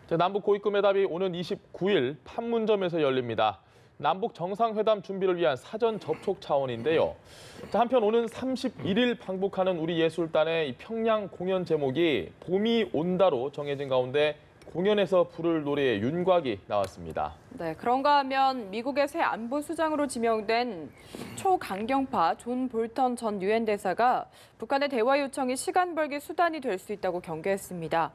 남북 고위급 회담이 오는 29일 판문점에서 열립니다. 남북 정상회담 준비를 위한 사전 접촉 차원인데요. 한편 오는 31일 방북하는 우리 예술단의 평양 공연 제목이 봄이 온다로 정해진 가운데 공연에서 부를 노래의 윤곽이 나왔습니다. 네, 그런가 하면 미국의 새 안보수장으로 지명된 초강경파 존 볼턴 전 유엔 대사가 북한의 대화 요청이 시간 벌기 수단이 될 수 있다고 경계했습니다.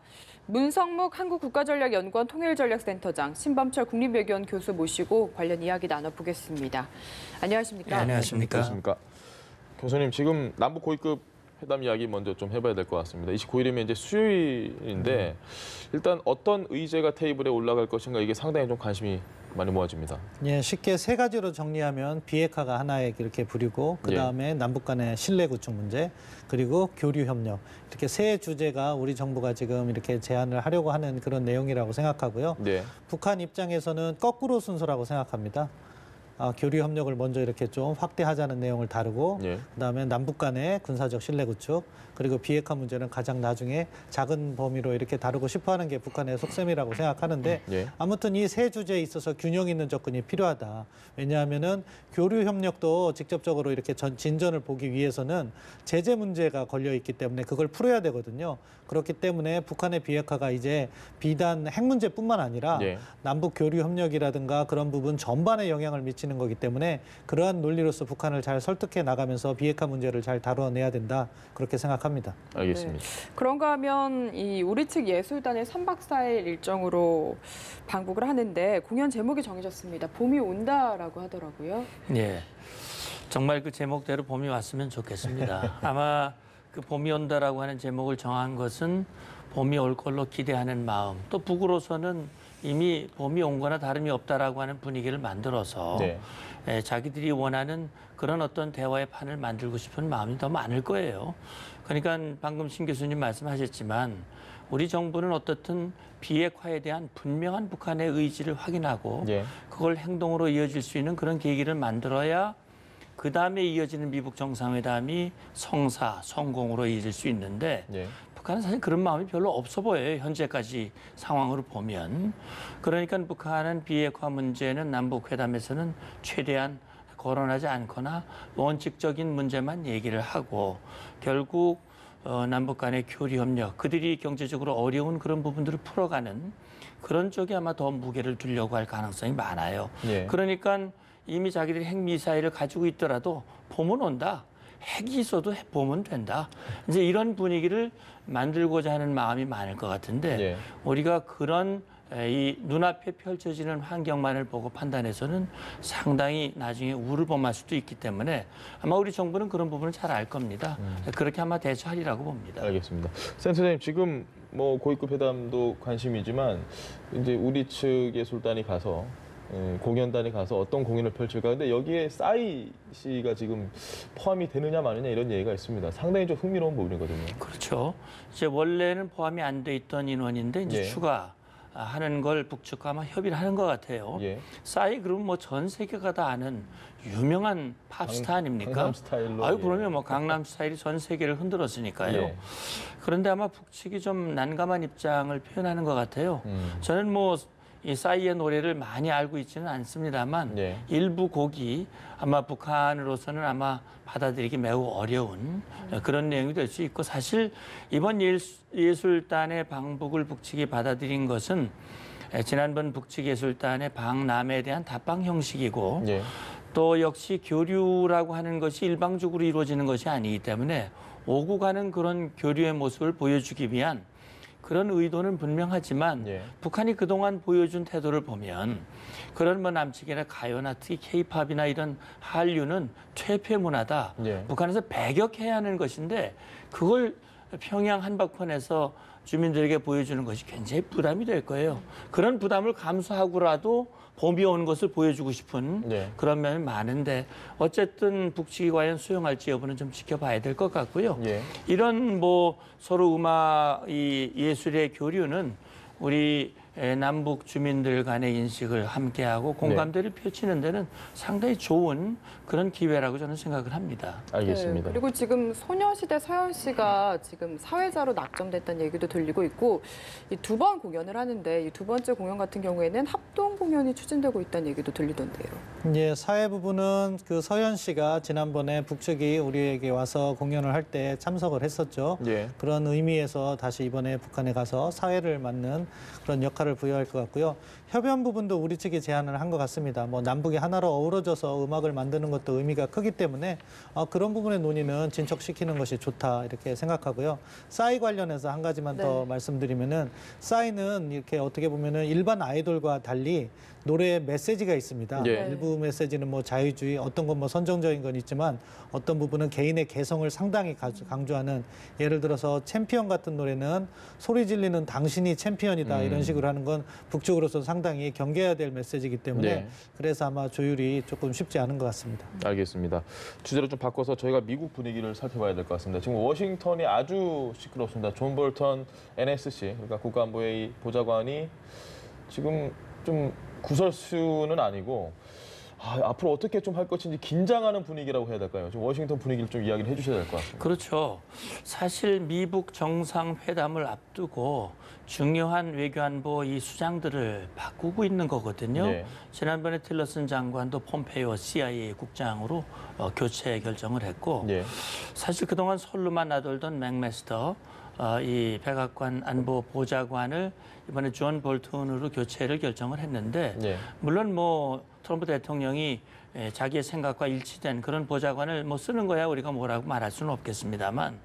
문성묵 한국국가전략연구원 통일전략센터장, 신범철 국립외교원 교수 모시고 관련 이야기 나눠보겠습니다. 안녕하십니까? 네, 안녕하십니까? 안녕하십니까? 교수님, 지금 남북 고위급 회담 이야기 먼저 좀 해봐야 될 것 같습니다. 29일이면 이제 수요일인데 일단 어떤 의제가 테이블에 올라갈 것인가 이게 상당히 좀 관심이 많이 모아집니다. 예, 쉽게 세 가지로 정리하면 비핵화가 하나에 이렇게 부리고 그다음에 남북 간의 신뢰 구축 문제 그리고 교류 협력 이렇게 세 주제가 우리 정부가 지금 이렇게 제안을 하려고 하는 그런 내용이라고 생각하고요. 네. 북한 입장에서는 거꾸로 순서라고 생각합니다. 교류 협력을 먼저 이렇게 좀 확대하자는 내용을 다루고 그다음에 남북 간의 군사적 신뢰 구축 그리고 비핵화 문제는 가장 나중에 작은 범위로 이렇게 다루고 싶어하는 게 북한의 속셈이라고 생각하는데 아무튼 이 세 주제에 있어서 균형 있는 접근이 필요하다. 왜냐하면은 교류 협력도 직접적으로 이렇게 진전을 보기 위해서는 제재 문제가 걸려 있기 때문에 그걸 풀어야 되거든요. 그렇기 때문에 북한의 비핵화가 이제 비단 핵 문제뿐만 아니라 남북 교류 협력이라든가 그런 부분 전반에 영향을 미치는 거기 때문에 그러한 논리로서 북한을 잘 설득해 나가면서 비핵화 문제를 잘 다뤄내야 된다. 그렇게 생각합니다. 알겠습니다. 네. 그런가 하면 우리 측 예술단의 3박 4일 일정으로 방북을 하는데 공연 제목이 정해졌습니다. 봄이 온다라고 하더라고요. 네, 정말 그 제목대로 봄이 왔으면 좋겠습니다. 아마 그 봄이 온다라고 하는 제목을 정한 것은 봄이 올 걸로 기대하는 마음, 또 북으로서는 이미 봄이 온 거나 다름이 없다라고 하는 분위기를 만들어서 자기들이 원하는 그런 어떤 대화의 판을 만들고 싶은 마음이 더 많을 거예요. 그러니까 방금 신 교수님 말씀하셨지만 우리 정부는 어떻든 비핵화에 대한 분명한 북한의 의지를 확인하고 그걸 행동으로 이어질 수 있는 그런 계기를 만들어야 그다음에 이어지는 미북 정상회담이 성공으로 이어질 수 있는데 북한은 사실 그런 마음이 별로 없어 보여요. 현재까지 상황으로 보면. 그러니까 북한은 비핵화 문제는 남북회담에서는 최대한 거론하지 않거나 원칙적인 문제만 얘기를 하고 결국 남북 간의 교류 협력, 그들이 경제적으로 어려운 그런 부분들을 풀어가는 그런 쪽에 아마 더 무게를 두려고 할 가능성이 많아요. 그러니까 이미 자기들이 핵미사일을 가지고 있더라도 봄은 온다. 핵이 있어도 봄은 된다. 이제 이런 분위기를 만들고자 하는 마음이 많을 것 같은데 우리가 그런 이 눈앞에 펼쳐지는 환경만을 보고 판단해서는 상당히 나중에 우를 범할 수도 있기 때문에 아마 우리 정부는 그런 부분을 잘 알 겁니다. 그렇게 아마 대처하리라고 봅니다. 알겠습니다. 센터장님, 지금 뭐 고위급 회담도 관심이지만 이제 우리 측 예술단이 가서 공연단이 가서 어떤 공연을 펼칠까. 근데 여기에 싸이 씨가 지금 포함이 되느냐 마느냐 이런 얘기가 있습니다. 상당히 좀 흥미로운 부분이거든요. 그렇죠. 이제 원래는 포함이 안 돼 있던 인원인데 이제 추가하는 걸 북측과 아마 협의를 하는 것 같아요. 싸이 그러면 뭐 전 세계가 다 아는 유명한 팝스타 아닙니까? 강남 스타일로. 아유, 그러면 뭐 강남 스타일이 전 세계를 흔들었으니까요. 그런데 아마 북측이 좀 난감한 입장을 표현하는 것 같아요. 저는 뭐 이 싸이의 노래를 많이 알고 있지는 않습니다만 일부 곡이 아마 북한으로서는 아마 받아들이기 매우 어려운 그런 내용이 될 수 있고 사실 이번 예술단의 방북을 북측이 받아들인 것은 지난번 북측 예술단의 방남에 대한 답방 형식이고 또 역시 교류라고 하는 것이 일방적으로 이루어지는 것이 아니기 때문에 오고 가는 그런 교류의 모습을 보여주기 위한 그런 의도는 분명하지만 북한이 그동안 보여준 태도를 보면 그런 뭐 남측이나 가요나 특히 K-팝이나 이런 한류는 퇴폐 문화다. 북한에서 배격해야 하는 것인데 그걸 평양 한복판에서 주민들에게 보여주는 것이 굉장히 부담이 될 거예요. 그런 부담을 감수하고라도 봄이 오는 것을 보여주고 싶은 그런 면이 많은데 어쨌든 북측이 과연 수용할지 여부는 좀 지켜봐야 될 것 같고요. 이런 뭐 서로 음악, 이 예술의 교류는 우리 남북 주민들 간의 인식을 함께하고 공감대를 펼치는 데는 상당히 좋은 그런 기회라고 저는 생각을 합니다. 알겠습니다. 네, 그리고 지금 소녀시대 서현 씨가 지금 사회자로 낙점됐다는 얘기도 들리고 있고 이 두 번 공연을 하는데 이 두 번째 공연 같은 경우에는 합동 공연이 추진되고 있다는 얘기도 들리던데요. 예, 사회 부분은 그 서현 씨가 지난번에 북측이 우리에게 와서 공연을 할 때 참석을 했었죠. 예. 그런 의미에서 다시 이번에 북한에 가서 사회를 맡는 그런 역할을 부여할 것 같고요. 협연 부분도 우리 측이 제안을 한 것 같습니다. 뭐 남북이 하나로 어우러져서 음악을 만드는 것도 의미가 크기 때문에 그런 부분의 논의는 진척시키는 것이 좋다 이렇게 생각하고요. 싸이 관련해서 한 가지만 더 말씀드리면은 싸이는 이렇게 어떻게 보면은 일반 아이돌과 달리 노래에 메시지가 있습니다. 예. 일부 메시지는 뭐 자유주의, 어떤 건 뭐 선정적인 건 있지만 어떤 부분은 개인의 개성을 상당히 강조하는, 예를 들어서 챔피언 같은 노래는 소리 질리는 당신이 챔피언이다 이런 식으로 하는 건 북쪽으로서 상당히 경계해야 될 메시지이기 때문에 네. 그래서 아마 조율이 조금 쉽지 않은 것 같습니다. 알겠습니다. 주제를 좀 바꿔서 저희가 미국 분위기를 살펴봐야 될 것 같습니다. 지금 워싱턴이 아주 시끄럽습니다. 존 볼턴 NSC, 그러니까 국가안보회의 보좌관이 지금 좀 구설수는 아니고 앞으로 어떻게 좀 할 것인지 긴장하는 분위기라고 해야 될까요? 지금 워싱턴 분위기를 좀 이야기를 해주셔야 될 것 같습니다. 그렇죠. 사실 미북 정상회담을 앞두고 중요한 외교안보 이 수장들을 바꾸고 있는 거거든요. 네. 지난번에 틸러슨 장관도 폼페이오 CIA 국장으로 교체 결정을 했고 예. 사실 그동안 솔로만 나돌던 맥메스터 이 백악관 안보 보좌관을 이번에 존 볼턴으로 교체를 결정을 했는데 예. 물론 뭐 트럼프 대통령이 자기의 생각과 일치된 그런 보좌관을 뭐 쓰는 거야 우리가 뭐라고 말할 수는 없겠습니다만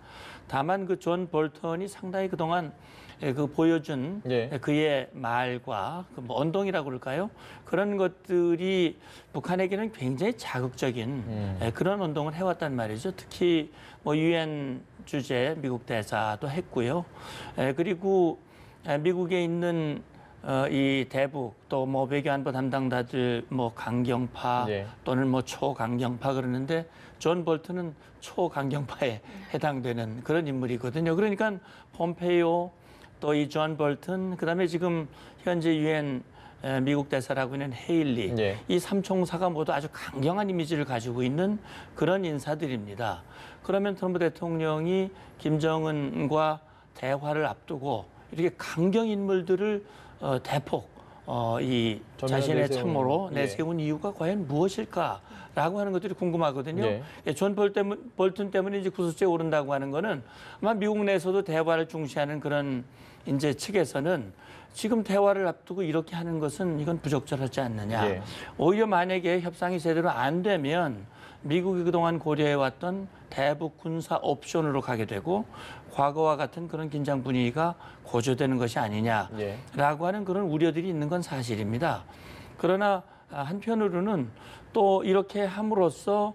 다만 그 존 볼턴이 상당히 그동안 그 보여준 예. 그의 말과 그 뭐 언동이라고 그럴까요? 그런 것들이 북한에게는 굉장히 자극적인 그런 운동을 해왔단 말이죠. 특히 뭐 유엔 주재 미국 대사도 했고요. 그리고 미국에 있는 이 대북 또 뭐 외교안보 담당자들 뭐 강경파 네. 또는 뭐 초강경파 그러는데 존 볼턴은 초강경파에 해당되는 그런 인물이거든요. 그러니까 폼페이오 또 이 존 볼턴 그다음에 지금 현재 유엔 미국 대사라고 있는 헤일리 네. 이 삼총사가 모두 아주 강경한 이미지를 가지고 있는 그런 인사들입니다. 그러면 트럼프 대통령이 김정은과 대화를 앞두고 이렇게 강경 인물들을 대폭 이 자신의 참모로 내세운 이유가 과연 무엇일까라고 하는 것들이 궁금하거든요. 네. 존 볼턴 때문에 이제 구설수에 오른다고 하는 거는 아마 미국 내에서도 대화를 중시하는 그런 이제 측에서는 지금 대화를 앞두고 이렇게 하는 것은 이건 부적절하지 않느냐. 예. 오히려 만약에 협상이 제대로 안 되면 미국이 그동안 고려해왔던 대북 군사 옵션으로 가게 되고 과거와 같은 그런 긴장 분위기가 고조되는 것이 아니냐라고 하는 그런 우려들이 있는 건 사실입니다. 그러나 한편으로는 또 이렇게 함으로써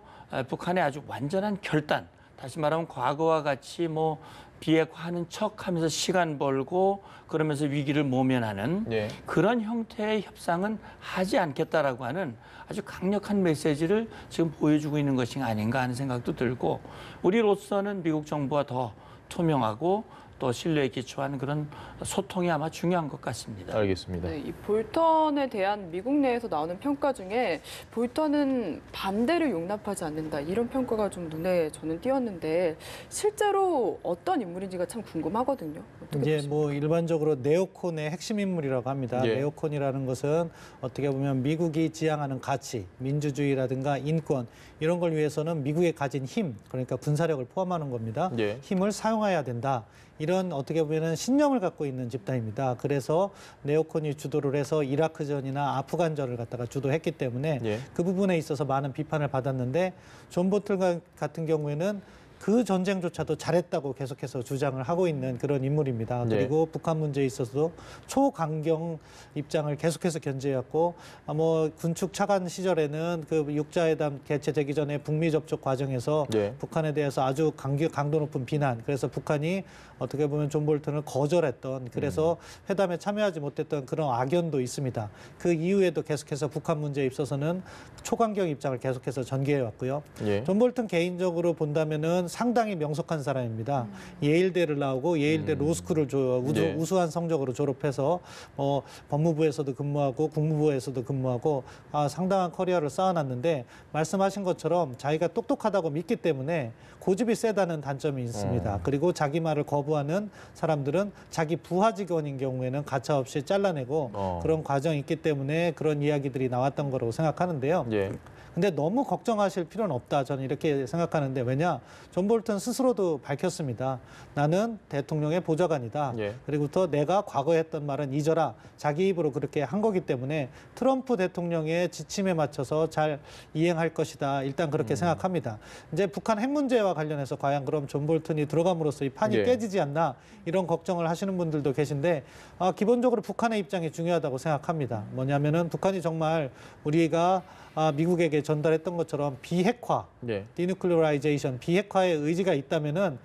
북한의 아주 완전한 결단, 다시 말하면 과거와 같이 뭐 비핵화하는 척하면서 시간 벌고 그러면서 위기를 모면하는 그런 형태의 협상은 하지 않겠다라고 하는 아주 강력한 메시지를 지금 보여주고 있는 것이 아닌가 하는 생각도 들고 우리로서는 미국 정부와 더 투명하고 또 신뢰에 기초한 그런 소통이 아마 중요한 것 같습니다. 알겠습니다. 네, 이 볼턴에 대한 미국 내에서 나오는 평가 중에 볼턴은 반대를 용납하지 않는다 이런 평가가 좀 눈에 저는 띄었는데 실제로 어떤 인물인지가 참 궁금하거든요. 이제 뭐 일반적으로 네오콘의 핵심 인물이라고 합니다. 예. 네오콘이라는 것은 어떻게 보면 미국이 지향하는 가치, 민주주의라든가 인권 이런 걸 위해서는 미국이 가진 힘, 그러니까 군사력을 포함하는 겁니다. 예. 힘을 사용해야 된다. 이런 어떻게 보면 신념을 갖고 있는 집단입니다. 그래서 네오콘이 주도를 해서 이라크전이나 아프간전을 갖다가 주도했기 때문에 그 부분에 있어서 많은 비판을 받았는데 존 볼턴 같은 경우에는 그 전쟁조차도 잘했다고 계속해서 주장을 하고 있는 그런 인물입니다. 그리고 북한 문제에 있어서도 초강경 입장을 계속해서 견제해왔고 뭐 군축 차관 시절에는 그 육자회담 개최되기 전에 북미 접촉 과정에서 북한에 대해서 아주 강도 높은 비난, 그래서 북한이 어떻게 보면 존 볼턴을 거절했던, 그래서 회담에 참여하지 못했던 그런 악연도 있습니다. 그 이후에도 계속해서 북한 문제에 있어서는 초강경 입장을 계속해서 전개해왔고요. 존 볼턴 개인적으로 본다면은 상당히 명석한 사람입니다. 예일대를 나오고 예일대 로스쿨을 네. 우수한 성적으로 졸업해서 법무부에서도 근무하고 국무부에서도 근무하고 상당한 커리어를 쌓아놨는데 말씀하신 것처럼 자기가 똑똑하다고 믿기 때문에 고집이 세다는 단점이 있습니다. 그리고 자기 말을 거부하는 사람들은 자기 부하 직원인 경우에는 가차없이 잘라내고 그런 과정이 있기 때문에 그런 이야기들이 나왔던 거라고 생각하는데요. 예. 근데 너무 걱정하실 필요는 없다. 저는 이렇게 생각하는데 왜냐? 존 볼턴 스스로도 밝혔습니다. 나는 대통령의 보좌관이다. 예. 그리고부터 내가 과거에 했던 말은 잊어라. 자기 입으로 그렇게 한 거기 때문에 트럼프 대통령의 지침에 맞춰서 잘 이행할 것이다. 일단 그렇게 생각합니다. 이제 북한 핵 문제와 관련해서 과연 그럼 존 볼턴이 들어감으로써 이 판이 예. 깨지지 않나 이런 걱정을 하시는 분들도 계신데 기본적으로 북한의 입장이 중요하다고 생각합니다. 뭐냐면은 북한이 정말 우리가 미국에게 전달했던 것처럼 비핵화, 예. 디뉴클리어라이제이션, 비핵화의 의지가 있다면은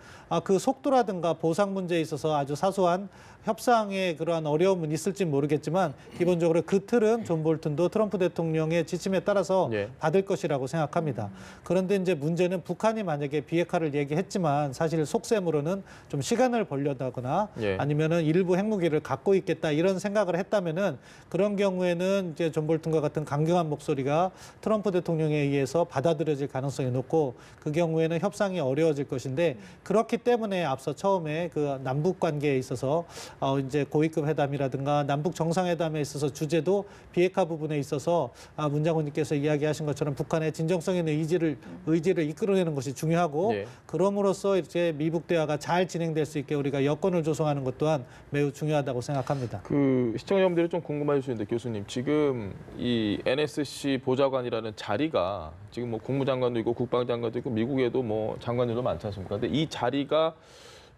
그 속도라든가 보상 문제에 있어서 아주 사소한 협상에 그러한 어려움은 있을지 모르겠지만 기본적으로 그 틀은 존 볼턴도 트럼프 대통령의 지침에 따라서 예. 받을 것이라고 생각합니다. 그런데 이제 문제는 북한이 만약에 비핵화를 얘기했지만 사실 속셈으로는 좀 시간을 벌려다거나 예. 아니면은 일부 핵무기를 갖고 있겠다 이런 생각을 했다면은 그런 경우에는 이제 존 볼턴과 같은 강경한 목소리가 트럼프 대통령에 의해서 받아들여질 가능성이 높고 그 경우에는 협상이 어려워질 것인데 그렇기 때문에 앞서 처음에 그 남북 관계에 있어서 이제 고위급 회담이라든가 남북 정상회담에 있어서 주제도 비핵화 부분에 있어서 문 장관님께서 이야기하신 것처럼 북한의 진정성 있는 의지를 이끌어내는 것이 중요하고 예. 그럼으로써 이제 미북 대화가 잘 진행될 수 있게 우리가 여건을 조성하는 것 또한 매우 중요하다고 생각합니다. 그 시청자분들이 좀 궁금하실 수 있는데 교수님 지금 이 NSC 보좌관이라는 자리가 지금 뭐 국무장관도 있고 국방장관도 있고 미국에도 뭐 장관들도 많지 않습니까? 근데 이 자리가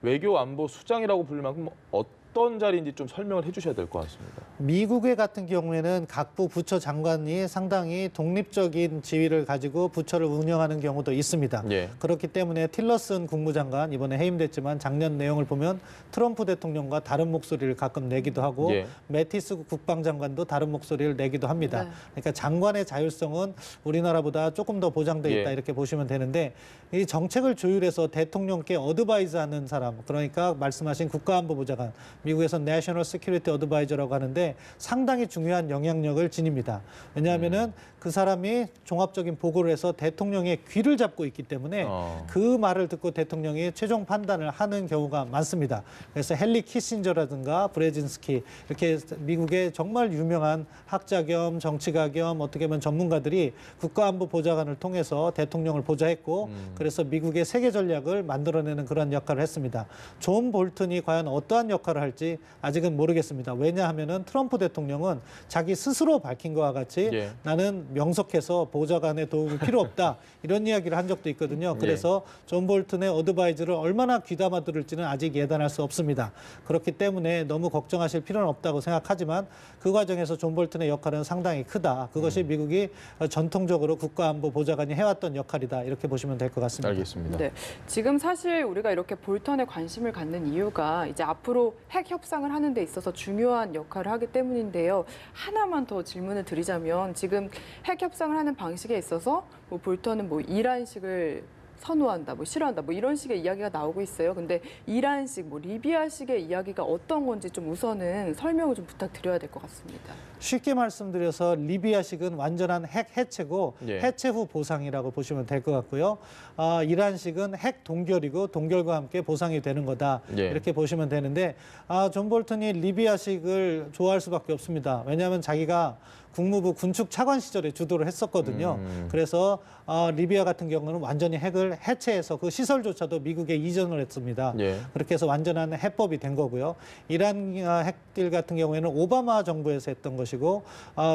외교안보 수장이라고 부를 만큼 어떤 자리인지 좀 설명을 해주셔야 될 것 같습니다. 미국의 같은 경우에는 각부 부처 장관이 상당히 독립적인 지위를 가지고 부처를 운영하는 경우도 있습니다. 예. 그렇기 때문에 틸러슨 국무장관 이번에 해임됐지만 작년 내용을 보면 트럼프 대통령과 다른 목소리를 가끔 내기도 하고 예. 매티스 국방장관도 다른 목소리를 내기도 합니다. 네. 그러니까 장관의 자율성은 우리나라보다 조금 더 보장돼 있다 예. 이렇게 보시면 되는데 이 정책을 조율해서 대통령께 어드바이즈하는 사람 그러니까 말씀하신 국가안보보좌관 미국에서 내셔널 시큐리티 어드바이저라고 하는데 상당히 중요한 영향력을 지닙니다. 왜냐하면은 그 사람이 종합적인 보고를 해서 대통령의 귀를 잡고 있기 때문에 그 말을 듣고 대통령이 최종 판단을 하는 경우가 많습니다. 그래서 헨리 키신저라든가 브레진스키 이렇게 미국의 정말 유명한 학자 겸 정치가 겸 어떻게 보면 전문가들이 국가안보보좌관을 통해서 대통령을 보좌했고 그래서 미국의 세계 전략을 만들어내는 그런 역할을 했습니다. 존 볼턴이 과연 어떠한 역할을 할지 아직은 모르겠습니다. 왜냐하면은 트럼프 대통령은 자기 스스로 밝힌 것과 같이 예. 나는 명석해서 보좌관의 도움이 필요 없다 이런 이야기를 한 적도 있거든요. 그래서 존 볼턴의 어드바이저를 얼마나 귀담아 들을지는 아직 예단할 수 없습니다. 그렇기 때문에 너무 걱정하실 필요는 없다고 생각하지만 그 과정에서 존 볼턴의 역할은 상당히 크다. 그것이 미국이 전통적으로 국가안보보좌관이 해왔던 역할이다. 이렇게 보시면 될 것 같습니다. 알겠습니다. 네, 지금 사실 우리가 이렇게 볼턴에 관심을 갖는 이유가 이제 앞으로 핵 협상을 하는 데 있어서 중요한 역할을 하기 때문인데요. 하나만 더 질문을 드리자면 지금 핵 협상을 하는 방식에 있어서 뭐 볼턴은 뭐 이란식을 선호한다, 뭐 싫어한다, 뭐 이런 식의 이야기가 나오고 있어요. 근데 이란식, 뭐 리비아식의 이야기가 어떤 건지 좀 우선은 설명을 좀 부탁드려야 될 것 같습니다. 쉽게 말씀드려서 리비아식은 완전한 핵 해체고 예. 해체 후 보상이라고 보시면 될 것 같고요. 이란식은 핵 동결이고 동결과 함께 보상이 되는 거다. 예. 이렇게 보시면 되는데 존 볼턴이 리비아식을 좋아할 수밖에 없습니다. 왜냐하면 자기가 국무부 군축 차관 시절에 주도를 했었거든요. 그래서 리비아 같은 경우는 완전히 핵을 해체해서 그 시설조차도 미국에 이전을 했습니다. 예. 그렇게 해서 완전한 해법이 된 거고요. 이란 핵딜 같은 경우에는 오바마 정부에서 했던 것이고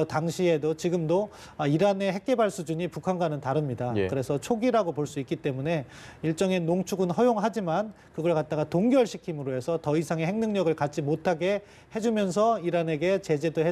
당시에도 지금도 이란의 핵 개발 수준이 북한과는 다릅니다. 예. 그래서 초기라고 볼 수 있기 때문에 일종의 농축은 허용하지만 그걸 갖다가 동결시킴으로 해서 더 이상의 핵 능력을 갖지 못하게 해주면서 이란에게 제재도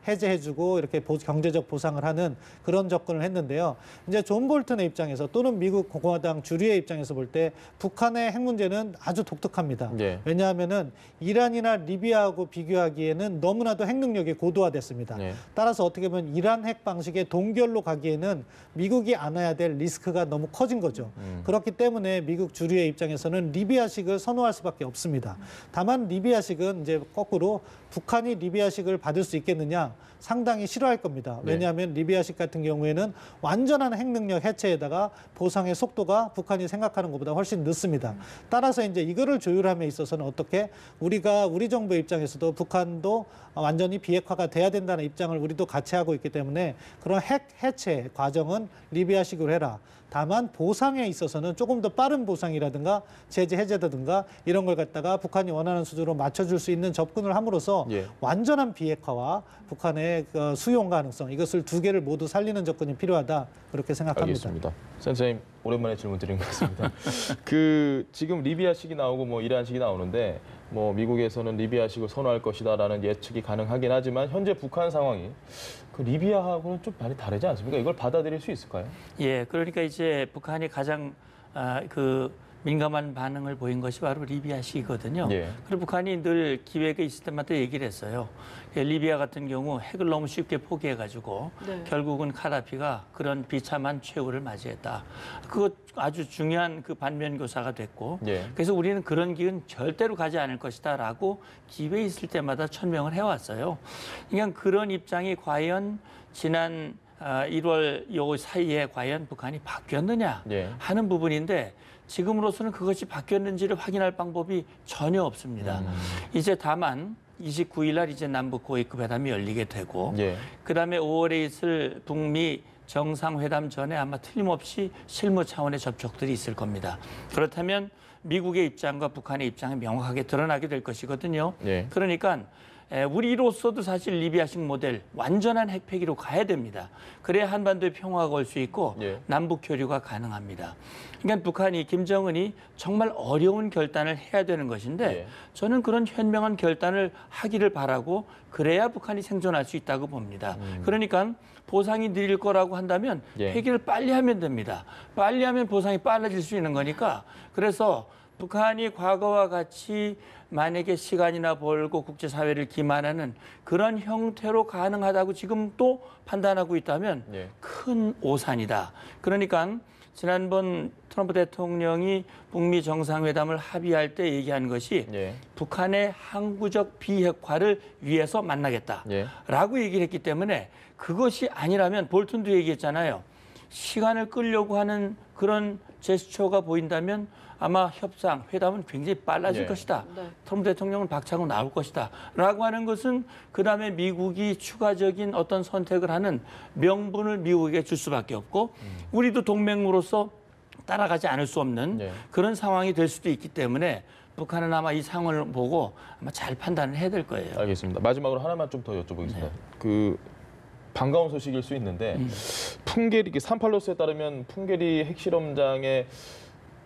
해제해주고 이렇게 경제적 보상을 하는 그런 접근을 했는데요. 이제 존 볼턴의 입장에서 또는 미국 공화당 자유한국당 주류의 입장에서 볼 때 북한의 핵 문제는 아주 독특합니다. 예. 왜냐하면은 이란이나 리비아하고 비교하기에는 너무나도 핵 능력이 고도화됐습니다. 예. 따라서 어떻게 보면 이란 핵 방식의 동결로 가기에는 미국이 안아야 될 리스크가 너무 커진 거죠. 그렇기 때문에 미국 주류의 입장에서는 리비아식을 선호할 수밖에 없습니다. 다만 리비아식은 이제 거꾸로 북한이 리비아식을 받을 수 있겠느냐 상당히 싫어할 겁니다. 왜냐하면 리비아식 같은 경우에는 완전한 핵 능력 해체에다가 보상의 속도가 북한이 생각하는 것보다 훨씬 늦습니다. 따라서 이제 이거를 조율함에 있어서는 어떻게 우리 정부의 입장에서도 북한도 완전히 비핵화가 돼야 된다는 입장을 우리도 같이 하고 있기 때문에 그런 핵 해체 과정은 리비아식으로 해라. 다만 보상에 있어서는 조금 더 빠른 보상이라든가 제재 해제라든가 이런 걸 갖다가 북한이 원하는 수준으로 맞춰줄 수 있는 접근을 함으로써 완전한 비핵화와 북한의 그 수용 가능성 이것을 두 개를 모두 살리는 접근이 필요하다 그렇게 생각합니다. 알겠습니다. 선생님 오랜만에 질문 드린 것 같습니다. 지금 리비아식이 나오고 뭐 이란식이 나오는데 뭐 미국에서는 리비아식을 선호할 것이다라는 예측이 가능하긴 하지만 현재 북한 상황이 그 리비아하고는 좀 많이 다르지 않습니까? 이걸 받아들일 수 있을까요? 예, 그러니까 이제 북한이 가장 민감한 반응을 보인 것이 바로 리비아식이거든요. 예. 그리고 북한이 늘 기회가 있을 때마다 얘기를 했어요. 리비아 같은 경우 핵을 너무 쉽게 포기해가지고 결국은 카다피가 그런 비참한 최후를 맞이했다. 그거 아주 중요한 그 반면교사가 됐고 그래서 우리는 그런 길은 절대로 가지 않을 것이다라고 기회 있을 때마다 천명을 해왔어요. 그러니까 그런 입장이 과연 지난 1월 요 사이에 과연 북한이 바뀌었느냐 하는 부분인데 지금으로서는 그것이 바뀌었는지를 확인할 방법이 전혀 없습니다. 이제 다만 29일 날 이제 남북 고위급 회담이 열리게 되고 그다음에 5월에 있을 북미 정상회담 전에 아마 틀림없이 실무 차원의 접촉들이 있을 겁니다. 그렇다면 미국의 입장과 북한의 입장이 명확하게 드러나게 될 것이거든요. 그러니까 우리로서도 사실 리비아식 모델 완전한 핵폐기로 가야 됩니다. 그래야 한반도의 평화가 올 수 있고 남북 교류가 가능합니다. 그러니까 북한이 김정은이 정말 어려운 결단을 해야 되는 것인데 저는 그런 현명한 결단을 하기를 바라고 그래야 북한이 생존할 수 있다고 봅니다. 그러니까 보상이 느릴 거라고 한다면 폐기를 빨리 하면 됩니다. 빨리 하면 보상이 빨라질 수 있는 거니까 그래서 북한이 과거와 같이 만약에 시간이나 벌고 국제사회를 기만하는 그런 형태로 가능하다고 지금 또 판단하고 있다면 큰 오산이다. 그러니까 지난번 트럼프 대통령이 북미 정상회담을 합의할 때 얘기한 것이 북한의 항구적 비핵화를 위해서 만나겠다라고 얘기를 했기 때문에 그것이 아니라면 볼튼도 얘기했잖아요. 시간을 끌려고 하는 그런 제스처가 보인다면 아마 협상, 회담은 굉장히 빨라질 것이다. 트럼프 대통령은 박차고 나올 것이다. 라고 하는 것은 그다음에 미국이 추가적인 어떤 선택을 하는 명분을 미국에게 줄 수밖에 없고 우리도 동맹으로서 따라가지 않을 수 없는 그런 상황이 될 수도 있기 때문에 북한은 아마 이 상황을 보고 아마 잘 판단을 해야 될 거예요. 알겠습니다. 마지막으로 하나만 좀 더 여쭤보겠습니다. 반가운 소식일 수 있는데 풍계리 38로스에 따르면 풍계리 핵실험장에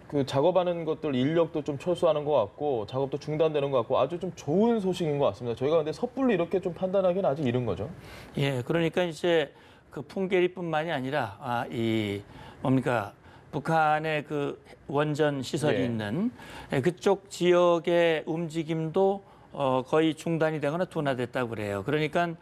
그 작업하는 것들 인력도 좀 철수하는 것 같고 작업도 중단되는 것 같고 아주 좀 좋은 소식인 것 같습니다. 저희가 근데 섣불리 이렇게 좀 판단하기는 아직 이른 거죠. 예, 그러니까 이제 그 풍계리뿐만이 아니라 북한의 그 원전 시설이 있는 그쪽 지역의 움직임도 거의 중단이 되거나 둔화됐다고 그래요. 그러니까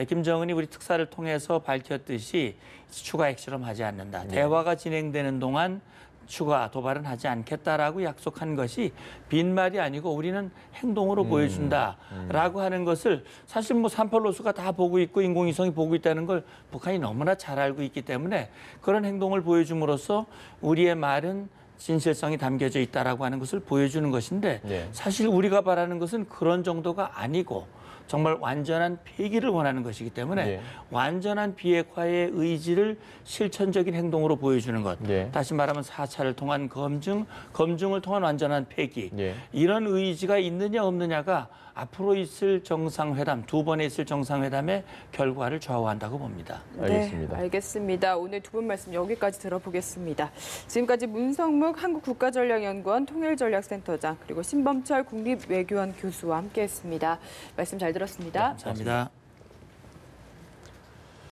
김정은이 우리 특사를 통해서 밝혔듯이 추가 핵실험하지 않는다. 대화가 진행되는 동안 추가 도발은 하지 않겠다라고 약속한 것이 빈말이 아니고 우리는 행동으로 보여준다라고 하는 것을 사실 뭐 38로스가 다 보고 있고 인공위성이 보고 있다는 걸 북한이 너무나 잘 알고 있기 때문에 그런 행동을 보여줌으로써 우리의 말은 진실성이 담겨져 있다라고 하는 것을 보여주는 것인데 사실 우리가 바라는 것은 그런 정도가 아니고 정말 완전한 폐기를 원하는 것이기 때문에 완전한 비핵화의 의지를 실천적인 행동으로 보여주는 것. 다시 말하면 4차를 통한 검증을 통한 완전한 폐기. 이런 의지가 있느냐 없느냐가 앞으로 있을 정상회담, 두 번에 있을 정상회담의 결과를 좌우한다고 봅니다. 알겠습니다. 네, 알겠습니다. 오늘 두 분 말씀 여기까지 들어보겠습니다. 지금까지 문성묵 한국국가전략연구원 통일전략센터장 그리고 신범철 국립외교원 교수와 함께했습니다. 말씀 잘 들었습니다. 감사합니다.